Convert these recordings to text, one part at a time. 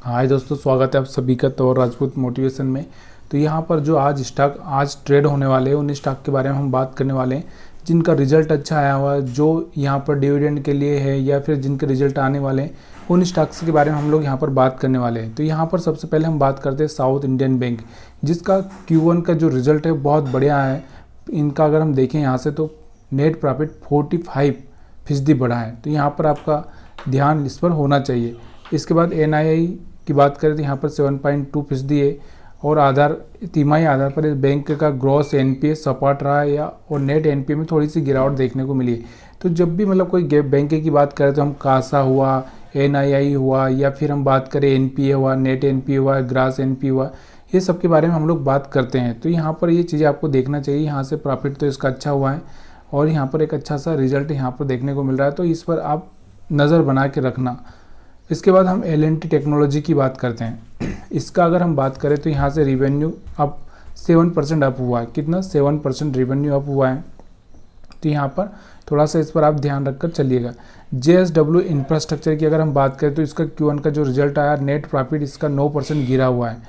हाय दोस्तों, स्वागत है आप सभी का तो राजपूत मोटिवेशन में। तो यहाँ पर जो आज ट्रेड होने वाले हैं उन स्टॉक के बारे में हम बात करने वाले हैं जिनका रिजल्ट अच्छा आया हुआ है, जो यहाँ पर डिविडेंड के लिए है या फिर जिनके रिजल्ट आने वाले हैं उन स्टॉक्स के बारे में हम लोग यहाँ पर बात करने वाले हैं। तो यहाँ पर सबसे पहले हम बात करते हैं साउथ इंडियन बैंक, जिसका Q1 का जो रिजल्ट है बहुत बढ़िया है। इनका अगर हम देखें यहाँ से तो नेट प्रॉफिट 45% बढ़ा है, तो यहाँ पर आपका ध्यान इस पर होना चाहिए। इसके बाद NII की बात करें तो यहाँ पर 7.2% है और तिमाही आधार पर इस बैंक का ग्रॉस NPA सपाट रहा है और नेट NPA में थोड़ी सी गिरावट देखने को मिली है। तो जब भी मतलब कोई बैंक की बात करें तो हम कासा हुआ, NII हुआ या फिर हम बात करें NPA हुआ, नेट NPA हुआ, ग्रॉस NPA हुआ, ये सब के बारे में हम लोग बात करते हैं। तो यहाँ पर ये चीज़ें आपको देखना चाहिए। यहाँ से प्रॉफिट तो इसका अच्छा हुआ है और यहाँ पर एक अच्छा सा रिजल्ट यहाँ पर देखने को मिल रहा है, तो इस पर आप नज़र बना के रखना। इसके बाद हम L&T टेक्नोलॉजी की बात करते हैं। इसका अगर हम बात करें तो यहाँ से रिवेन्यू अप 7% अप हुआ है। कितना? 7% रिवेन्यू अप हुआ है। तो यहाँ पर थोड़ा सा इस पर आप ध्यान रखकर चलिएगा। JSW इंफ्रास्ट्रक्चर की अगर हम बात करें तो इसका Q1 का जो रिजल्ट आया, नेट प्रॉफिट इसका 9% गिरा हुआ है।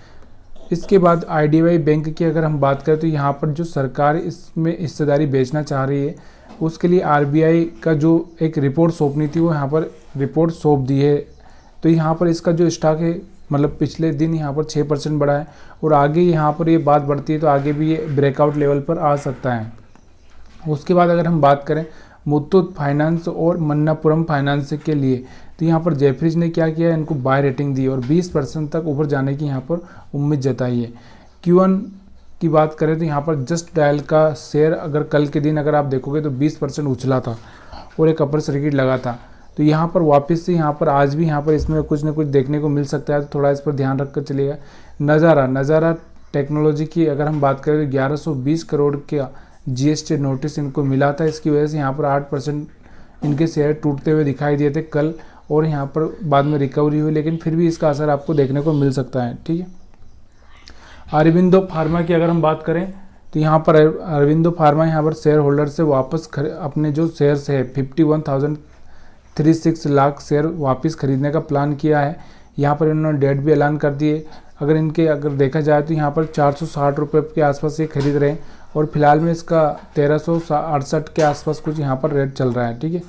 इसके बाद IDBI बैंक की अगर हम बात करें तो यहाँ पर जो सरकार इसमें हिस्सेदारी बेचना चाह रही है उसके लिए RBI का जो एक रिपोर्ट सौंपनी थी वो यहाँ पर रिपोर्ट सौंप दी है। तो यहाँ पर इसका जो स्टॉक है मतलब पिछले दिन यहाँ पर 6% बढ़ा है और आगे यहाँ पर ये बात बढ़ती है तो आगे भी ये ब्रेकआउट लेवल पर आ सकता है। उसके बाद अगर हम बात करें मुथूट फाइनेंस और मन्नापुरम फाइनेंस के लिए, तो यहाँ पर जेफरीज ने क्या किया, इनको बाय रेटिंग दी और 20% तक ऊपर जाने की यहाँ पर उम्मीद जताई है। Q1 की बात करें तो यहाँ पर जस्ट डायल का शेयर अगर कल के दिन अगर आप देखोगे तो 20% उछला था और एक अपर सर्किट लगा था। तो यहाँ पर वापस से यहाँ पर आज भी यहाँ पर इसमें कुछ ना कुछ देखने को मिल सकता है, तो थोड़ा इस पर ध्यान रख कर चलिएगा। नज़ारा टेक्नोलॉजी की अगर हम बात करें तो 1120 करोड़ का GST नोटिस इनको मिला था। इसकी वजह से यहाँ पर 8% इनके शेयर टूटते हुए दिखाई दिए थे कल और यहाँ पर बाद में रिकवरी हुई, लेकिन फिर भी इसका असर आपको देखने को मिल सकता है। ठीक है। अरविंदो फार्मा की अगर हम बात करें तो यहाँ पर अरविंदो फार्मा यहाँ पर शेयर होल्डर से वापस अपने जो शेयर्स है 51,036 लाख शेयर वापस खरीदने का प्लान किया है। यहाँ पर इन्होंने डेट भी ऐलान कर दिए। अगर देखा जाए तो यहाँ पर 460 रुपये के आसपास ये खरीद रहे हैं और फिलहाल में इसका 1368 के आसपास कुछ यहाँ पर रेट चल रहा है। ठीक है।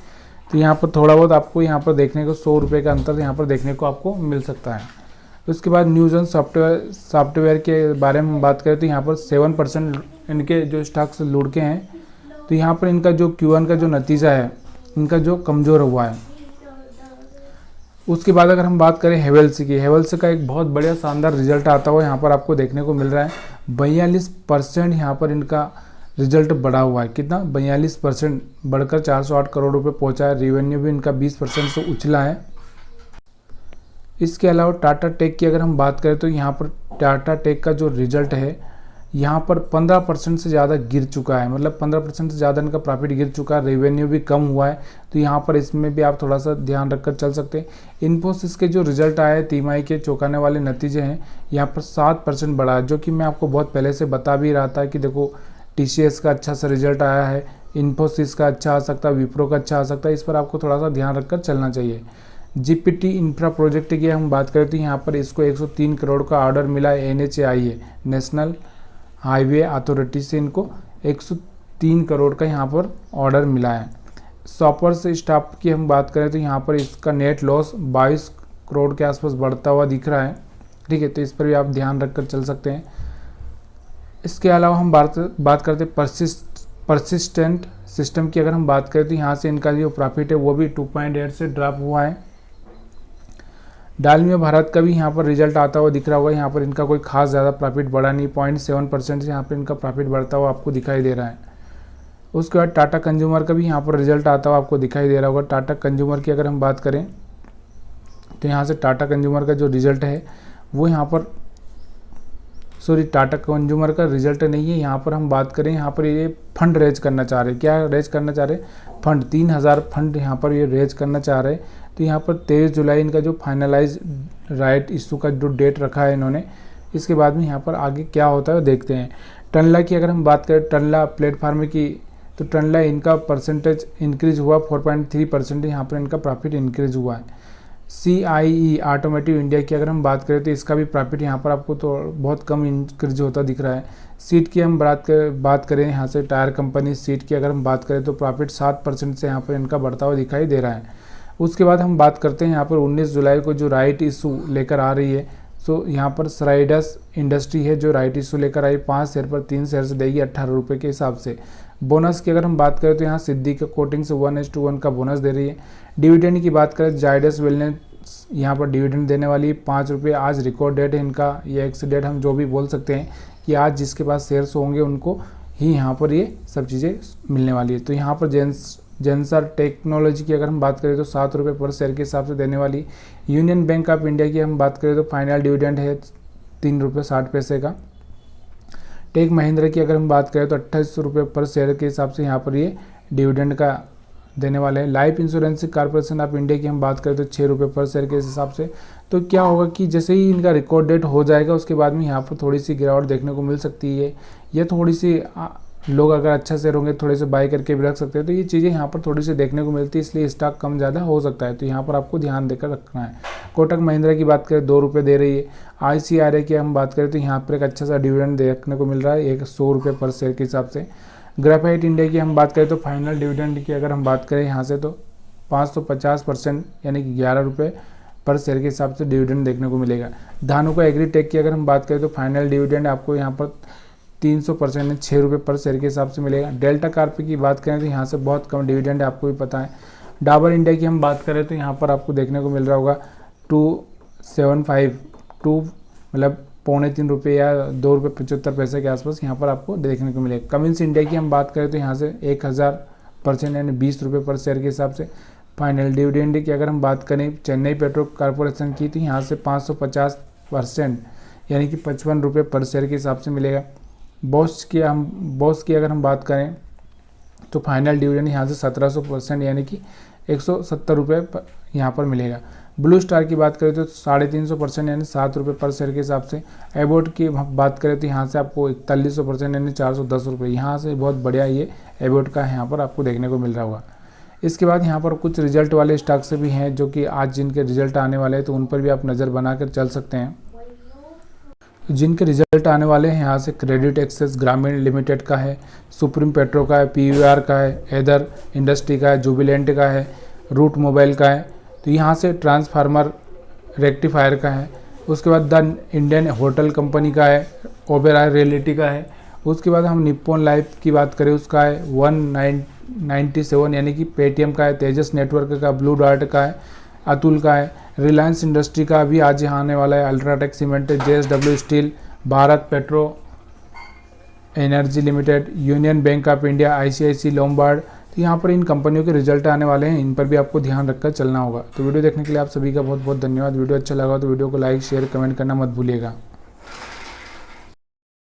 तो यहाँ पर थोड़ा बहुत आपको यहाँ पर देखने को 100 रुपये का अंतर यहाँ पर देखने को आपको मिल सकता है। उसके बाद न्यूज़न सॉफ्टवेयर के बारे में बात करें तो यहाँ पर 7% इनके जो स्टॉक्स लुढ़के हैं। तो यहाँ पर इनका जो Q1 का जो नतीजा है इनका जो कमज़ोर हुआ है। उसके बाद अगर हम बात करें हेवेल्स की, हेवेल्स का एक बहुत बढ़िया शानदार रिजल्ट आता हुआ यहाँ पर आपको देखने को मिल रहा है। 42% यहाँ पर इनका रिजल्ट बढ़ा हुआ है। कितना? 42% बढ़कर 408 करोड़ रुपए पहुँचा है। रेवेन्यू भी इनका 20% से उछला है। इसके अलावा टाटा टेक की अगर हम बात करें तो यहाँ पर टाटा टेक का जो रिजल्ट है यहाँ पर 15% से ज़्यादा गिर चुका है, मतलब 15% से ज़्यादा इनका प्रॉफिट गिर चुका है। रेवेन्यू भी कम हुआ है, तो यहाँ पर इसमें भी आप थोड़ा सा ध्यान रखकर चल सकते हैं। इन्फोसिस के जो रिजल्ट आए हैं, तिमाही के चौंकाने वाले नतीजे हैं, यहाँ पर 7% बढ़ा है, जो कि मैं आपको बहुत पहले से बता भी रहा था कि देखो TCS का अच्छा सा रिजल्ट आया है, इन्फोसिस का अच्छा आ सकता है, विप्रो का अच्छा आ सकता है। इस पर आपको थोड़ा सा ध्यान रखकर चलना चाहिए। GPT इंफ्रा प्रोजेक्ट की हम बात करें तो यहाँ पर इसको 103 करोड़ का ऑर्डर मिला है। NHAI है, नेशनल हाईवे अथॉरिटी से इनको 103 करोड़ का यहाँ पर ऑर्डर मिला है। सॉपर्स स्टाफ की हम बात करें तो यहाँ पर इसका नेट लॉस 22 करोड़ के आसपास बढ़ता हुआ दिख रहा है। ठीक है, तो इस पर भी आप ध्यान रखकर चल सकते हैं। इसके अलावा हम बात करते हैं परसिस्टेंट सिस्टम की अगर हम बात करें तो यहाँ से इनका जो प्रॉफिट है वो भी 2.8 से ड्रॉप हुआ है। डालमिया भारत का भी यहाँ पर रिजल्ट आता हुआ दिख रहा होगा। यहाँ पर इनका कोई खास ज़्यादा प्रॉफिट बढ़ा नहीं, 0.7% से यहाँ पर इनका प्रॉफिट बढ़ता हुआ आपको दिखाई दे रहा है। उसके बाद टाटा कंज्यूमर का भी यहाँ पर रिजल्ट आता हुआ आपको दिखाई दे रहा होगा। टाटा कंज्यूमर की अगर हम बात करें तो यहाँ से टाटा कंज्यूमर का जो रिजल्ट है वो यहाँ पर टाटा कंज्यूमर का रिजल्ट नहीं है। यहाँ पर हम बात करें, यहाँ पर ये फंड रेज करना चाह रहे हैं। क्या रेज करना चाह रहे हैं? फंड, 3000 फंड यहाँ पर ये रेज करना चाह रहे हैं। तो यहाँ पर 23 जुलाई इनका जो फाइनलाइज राइट इशू का जो डेट रखा है इन्होंने, इसके बाद में यहाँ पर आगे क्या होता है देखते हैं। टनला की अगर हम बात करें, टनला प्लेटफार्म की, तो टनला इनका परसेंटेज इंक्रीज हुआ 4.3%, यहाँ पर इनका प्रॉफिट इंक्रीज हुआ है। CIE ऑटोमोटिव इंडिया की अगर हम बात करें तो इसका भी प्रॉफिट यहाँ पर आपको तो बहुत कम इंक्रीज होता दिख रहा है। सीट की हम बात करें यहाँ से टायर कंपनी सीट की अगर हम बात करें तो प्रॉफिट 7% से यहाँ पर इनका बढ़ता हुआ दिखाई दे रहा है। उसके बाद हम बात करते हैं यहाँ पर 19 जुलाई को जो राइट इशू लेकर आ रही है। सो यहाँ पर स्राइडस इंडस्ट्री है जो राइट इशू लेकर आई, 5 शेयर पर 3 शेयर से देगी 18 रुपये के हिसाब से। बोनस की अगर हम बात करें तो यहाँ सिद्दीक कोटिंग से 1:1 का बोनस दे रही है। डिविडेंड की बात करें जायडस वेलनेस यहाँ पर डिविडेंड देने वाली है 5 रुपये। आज रिकॉर्ड डेट है इनका, या एक्स डेट हम जो भी बोल सकते हैं कि आज जिसके पास शेयर्स होंगे उनको ही यहाँ पर ये सब चीज़ें मिलने वाली है। तो यहाँ पर जेंसर टेक्नोलॉजी की अगर हम बात करें तो 7 रुपये पर शेयर के हिसाब से देने वाली। यूनियन बैंक ऑफ इंडिया की हम बात करें तो फाइनल डिविडेंड है 3.60 रुपये का। टेक महिंद्रा की अगर हम बात करें तो 28 रुपये पर शेयर के हिसाब से यहाँ पर ये डिविडेंड का देने वाले हैं। Life insurance corporation of India की हम बात करें तो 6 रुपये पर शेयर के हिसाब से। तो क्या होगा कि जैसे ही इनका रिकॉर्ड डेट हो जाएगा उसके बाद में यहाँ पर थोड़ी सी गिरावट देखने को मिल सकती है, या थोड़ी सी लोग अगर अच्छा शेयर होंगे थोड़े से बाय करके भी रख सकते हैं। तो ये चीज़ें यहाँ पर थोड़ी सी देखने को मिलती है, इसलिए स्टॉक कम ज़्यादा हो सकता है। तो यहाँ पर आपको ध्यान देकर रखना है। कोटक महिंद्रा की बात करें 2 रुपये दे रही है। ICRA की हम बात करें तो यहाँ पर एक अच्छा सा डिविडेंड देखने को मिल रहा है 100 रुपये पर शेयर के हिसाब से। ग्रेफाइट इंडिया की हम बात करें तो फाइनल डिविडेंड की अगर हम बात करें यहाँ से तो 550% यानी कि 11 रुपये पर शेयर के हिसाब से डिविडेंड देखने को मिलेगा। धानुका एग्रीटेक की अगर हम बात करें तो फाइनल डिविडेंड आपको यहाँ पर 300% 6 रुपये पर शेयर के हिसाब से मिलेगा। डेल्टा कार्प की बात करें तो यहाँ से बहुत कम डिविडेंड है, आपको भी पता है। डाबर इंडिया की हम बात करें तो यहाँ पर आपको देखने को मिल रहा होगा 2.75 मतलब 3.25 रुपये या 2 रुपये 75 पैसे के आसपास यहाँ पर आपको देखने को मिलेगा। कमिंस इंडिया की हम बात करें तो यहाँ से 1000% यानी 20 रुपये पर शेयर के हिसाब से। फाइनल डिविडेंड की अगर हम बात करें चेन्नई पेट्रो कॉर्पोरेशन की तो यहाँ से 550% यानी कि 55 रुपये पर शेयर के हिसाब से मिलेगा। बॉस की अगर हम बात करें तो फाइनल डिविडेंड यहाँ से 1700% यानी कि 170 रुपये यहाँ पर मिलेगा। ब्लू स्टार की बात करें तो 350% यानी 7 रुपये पर शेयर के हिसाब से। एबोट की बात करें तो यहाँ से आपको 4100% यानी 410 रुपये यहाँ से बहुत बढ़िया ये एबोट का यहाँ पर आपको देखने को मिल रहा होगा। इसके बाद यहाँ पर कुछ रिजल्ट वाले स्टॉक से भी हैं जो कि आज जिनके रिजल्ट आने वाले हैं तो उन पर भी आप नज़र बनाकर चल सकते हैं। जिनके रिजल्ट आने वाले हैं यहाँ से क्रेडिट एक्सेस ग्रामीण लिमिटेड का है, सुप्रीम पेट्रो का है, PVR का है, एदर इंडस्ट्री का है, जुबिलेंट का है, रूट मोबाइल का है। तो यहाँ से ट्रांसफार्मर रेक्टिफायर का है। उसके बाद द इंडियन होटल कंपनी का है, ओबेरॉय रियल्टी का है। उसके बाद हम निप्पॉन लाइफ की बात करें उसका है 197 यानी कि पेटीएम का है, तेजस नेटवर्क का, ब्लू डार्ट का है, अतुल का है। रिलायंस इंडस्ट्री का भी आज यहाँ आने वाला है, UltraTech cement, JSW steel, Bharat petro energy limited, union bank of India, ICICI Lombard. तो यहाँ पर इन कंपनियों के रिजल्ट आने वाले हैं, इन पर भी आपको ध्यान रखकर चलना होगा। तो वीडियो देखने के लिए आप सभी का बहुत बहुत धन्यवाद। वीडियो अच्छा लगा तो वीडियो को लाइक शेयर कमेंट करना मत भूलिएगा।